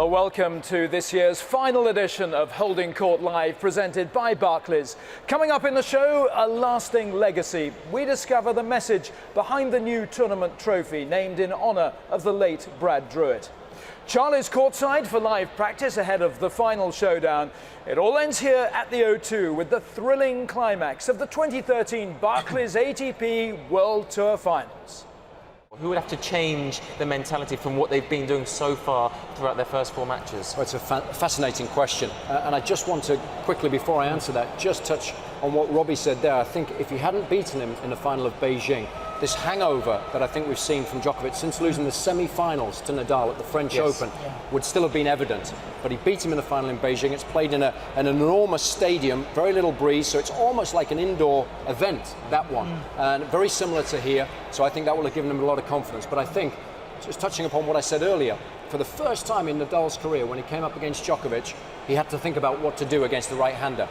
Welcome to this year's final edition of Holding Court Live, presented by Barclays. Coming up in the show, a lasting legacy. We discover the message behind the new tournament trophy named in honour of the late Brad Druitt. Charlie's courtside for live practice ahead of the final showdown. It all ends here at the O2 with the thrilling climax of the 2013 Barclays ATP World Tour Finals. Who would have to change the mentality from what they've been doing so far throughout their first four matches? Well, it's a fascinating question. And I just want to quickly, before I answer that, just touch on what Robbie said there. I think if he hadn't beaten him in the final of Beijing, this hangover that I think we've seen from Djokovic since losing the semi-finals to Nadal at the French Open would still have been evident. But he beat him in the final in Beijing. It's played in an enormous stadium, very little breeze, so it's almost like an indoor event, that one. And very similar to here, so I think that will have given him a lot of confidence. But I think, just touching upon what I said earlier, for the first time in Nadal's career, when he came up against Djokovic, he had to think about what to do against the right-hander.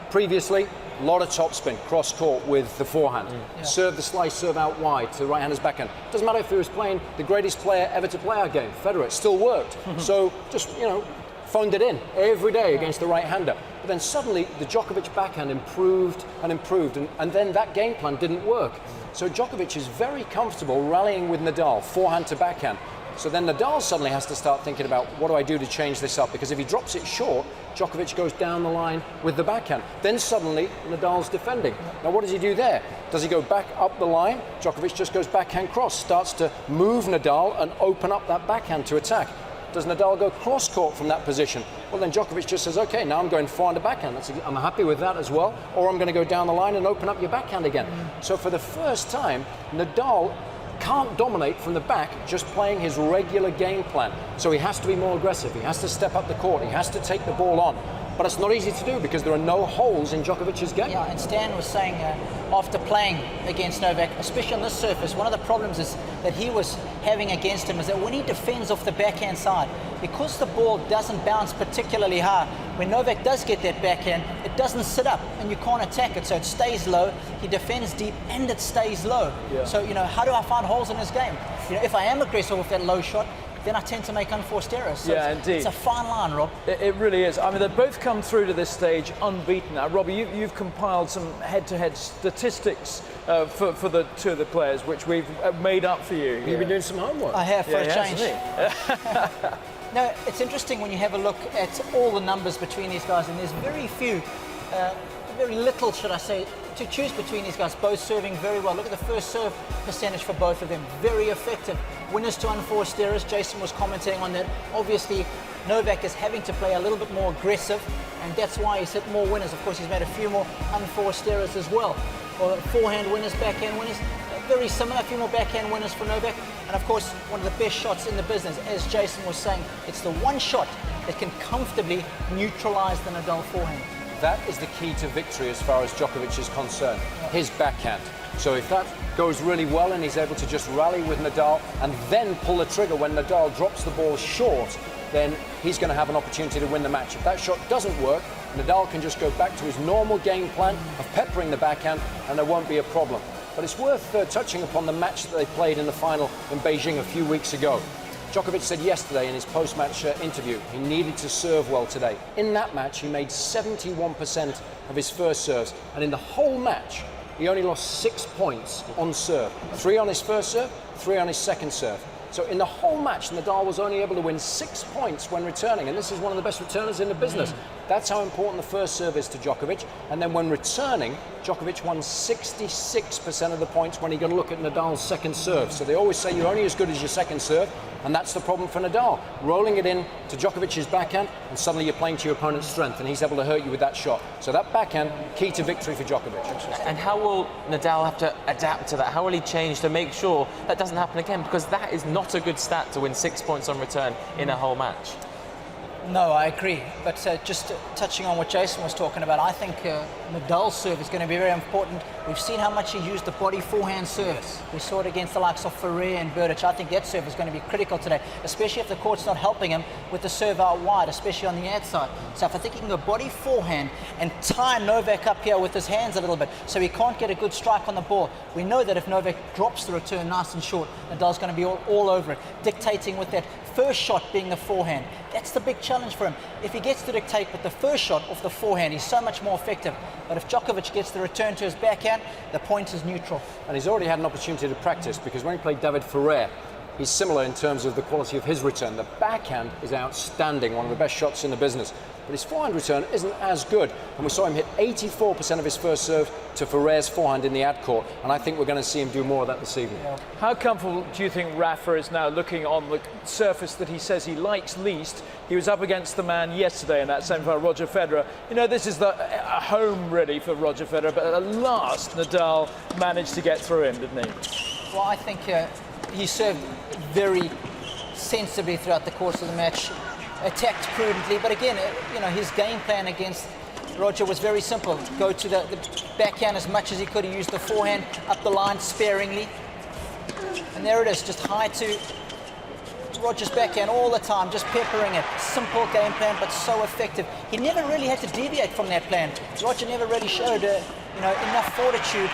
Previously, a lot of topspin, cross-court with the forehand. Serve the slice, serve out wide to the right-hander's backhand. Doesn't matter if he was playing the greatest player ever to play our game, Federer, it still worked. So just, phoned it in every day against the right-hander. But then suddenly the Djokovic backhand improved and improved, and then that game plan didn't work. So Djokovic is very comfortable rallying with Nadal, forehand to backhand. So then Nadal suddenly has to start thinking about, what do I do to change this up? Because if he drops it short, Djokovic goes down the line with the backhand. Then suddenly Nadal's defending. Now what does he do there? Does he go back up the line? Djokovic just goes backhand cross, starts to move Nadal and open up that backhand to attack. Does Nadal go cross-court from that position? Well, then Djokovic just says, okay, now I'm going forehand to backhand. I'm happy with that as well. Or I'm going to go down the line and open up your backhand again. So for the first time, Nadal can't dominate from the back just playing his regular game plan. So he has to be more aggressive. He has to step up the court. He has to take the ball on. But it's not easy to do because there are no holes in Djokovic's game. Yeah, and Stan was saying after playing against Novak, especially on this surface, one of the problems is that he was having against him is that when he defends off the backhand side, because the ball doesn't bounce particularly high, when Novak does get that backhand, it doesn't sit up and you can't attack it, so it stays low. He defends deep and it stays low. So, how do I find holes in his game? If I am aggressive with that low shot, then I tend to make unforced errors. So indeed. It's a fine line, Rob. It really is. I mean, they've both come through to this stage unbeaten. Now, Robbie, you've compiled some head-to-head statistics for the two of the players, which we've made up for you. You've been doing some homework. I have, for a change. Hasn't he? No, it's interesting when you have a look at all the numbers between these guys, and there's very few, very little, should I say, to choose between these guys, both serving very well. Look at the first serve percentage for both of them, very effective. Winners to unforced errors, Jason was commenting on that. Obviously, Novak is having to play a little bit more aggressive, and that's why he's hit more winners. Of course, he's made a few more unforced errors as well. Or forehand winners, backhand winners, very similar, a few more backhand winners for Novak. And of course, one of the best shots in the business, as Jason was saying, it's the one shot that can comfortably neutralize the Nadal forehand. That is the key to victory as far as Djokovic is concerned, his backhand. So if that goes really well and he's able to just rally with Nadal and then pull the trigger when Nadal drops the ball short, then he's going to have an opportunity to win the match. If that shot doesn't work, Nadal can just go back to his normal game plan of peppering the backhand and there won't be a problem. But it's worth touching upon the match that they played in the final in Beijing a few weeks ago. Djokovic said yesterday in his post-match interview he needed to serve well today. In that match, he made 71% of his first serves, and in the whole match, he only lost 6 points on serve. 3 on his first serve, 3 on his second serve. So in the whole match, Nadal was only able to win 6 points when returning, and this is one of the best returners in the business. That's how important the first serve is to Djokovic. And then when returning, Djokovic won 66% of the points when he got a look at Nadal's second serve. So they always say you're only as good as your second serve, and that's the problem for Nadal. Rolling it in to Djokovic's backhand, and suddenly you're playing to your opponent's strength, and he's able to hurt you with that shot. So that backhand, key to victory for Djokovic. And how will Nadal have to adapt to that? How will he change to make sure that doesn't happen again? Because that is not a good stat to win 6 points on return in a whole match. No, I agree. But just touching on what Jason was talking about, I think Nadal's serve is going to be very important. We've seen how much he used the body forehand service. We saw it against the likes of Ferrer and Berdych. I think that serve is going to be critical today, especially if the court's not helping him with the serve out wide, especially on the ad side. So if I think he can go body forehand and tie Novak up here with his hands a little bit so he can't get a good strike on the ball, we know that if Novak drops the return nice and short, Nadal's going to be all over it, dictating with that first shot being the forehand. That's the big challenge for him. If he gets to dictate with the first shot off the forehand, he's so much more effective. But if Djokovic gets the return to his backhand, the point is neutral. And he's already had an opportunity to practice, because when he played David Ferrer, he's similar in terms of the quality of his return. The backhand is outstanding, one of the best shots in the business. But his forehand return isn't as good. And we saw him hit 84% of his first serve to Ferrer's forehand in the ad court. And I think we're going to see him do more of that this evening. Yeah. How comfortable do you think Rafa is now looking on the surface that he says he likes least? He was up against the man yesterday in that semi-final, Roger Federer. You know, this is a home really for Roger Federer, but at last Nadal managed to get through him, didn't he? Well, I think he served very sensibly throughout the course of the match, attacked prudently, but again, his game plan against Roger was very simple. Go to the backhand as much as he could. He used the forehand up the line sparingly. And there it is, just high to Roger's backhand all the time, just peppering it. Simple game plan, but so effective. He never really had to deviate from that plan. Roger never really showed enough fortitude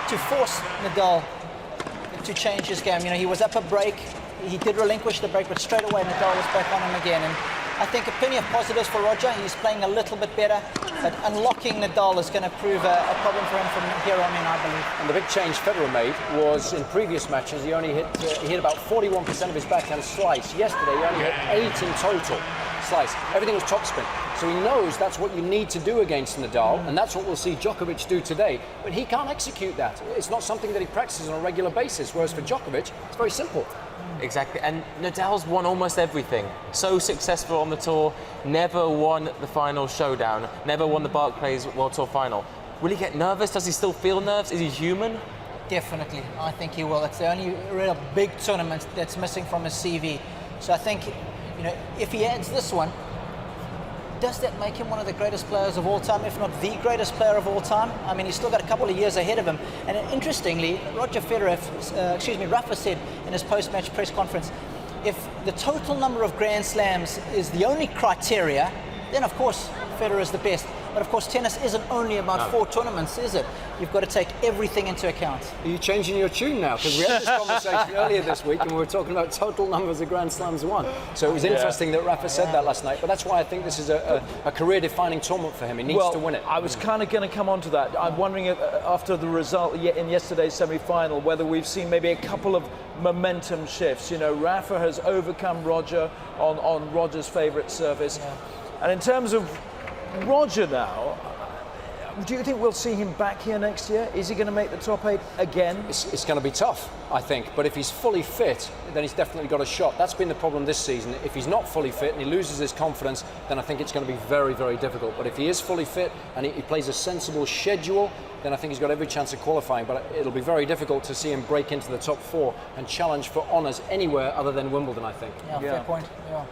to force Nadal to change his game. He was up a break. He did relinquish the break, but straight away Nadal was back on him again. And I think plenty of positives for Roger. He's playing a little bit better, but unlocking Nadal is going to prove a problem for him from here on in, I believe. And the big change Federer made was in previous matches, he only hit about 41% of his backhand slice. Yesterday, he only hit 8 in total slice. Everything was topspin. So he knows that's what you need to do against Nadal, and that's what we'll see Djokovic do today. But he can't execute that. It's not something that he practices on a regular basis, whereas for Djokovic, it's very simple. Exactly, and Nadal's won almost everything. So successful on the tour, never won the final showdown, never won the Barclays World Tour final. Will he get nervous? Does he still feel nerves? Is he human? Definitely, I think he will. It's the only real big tournament that's missing from his CV. So I think, if he adds this one, does that make him one of the greatest players of all time, if not the greatest player of all time? I mean, he's still got a couple of years ahead of him. And interestingly, Rafa said in his post-match press conference, if the total number of Grand Slams is the only criteria, then of course Federer is the best. But of course, tennis isn't only about 4 tournaments, is it? You've got to take everything into account. Are you changing your tune now? Because we had this conversation earlier this week and we were talking about total numbers of Grand Slams won. So it was interesting that Rafa said that last night. But that's why I think this is a career-defining tournament for him. He needs to win it. I was kind of going to come on to that. I'm wondering if, after the result in yesterday's semi-final, whether we've seen maybe a couple of momentum shifts. Rafa has overcome Roger on Roger's favourite surface. Yeah. And in terms of Roger now, do you think we'll see him back here next year? Is he going to make the top 8 again? It's going to be tough, I think. But if he's fully fit, then he's definitely got a shot. That's been the problem this season. If he's not fully fit and he loses his confidence, then I think it's going to be very, very difficult. But if he is fully fit and he plays a sensible schedule, then I think he's got every chance of qualifying. But it'll be very difficult to see him break into the top 4 and challenge for honours anywhere other than Wimbledon, I think. Yeah, fair point. Yeah.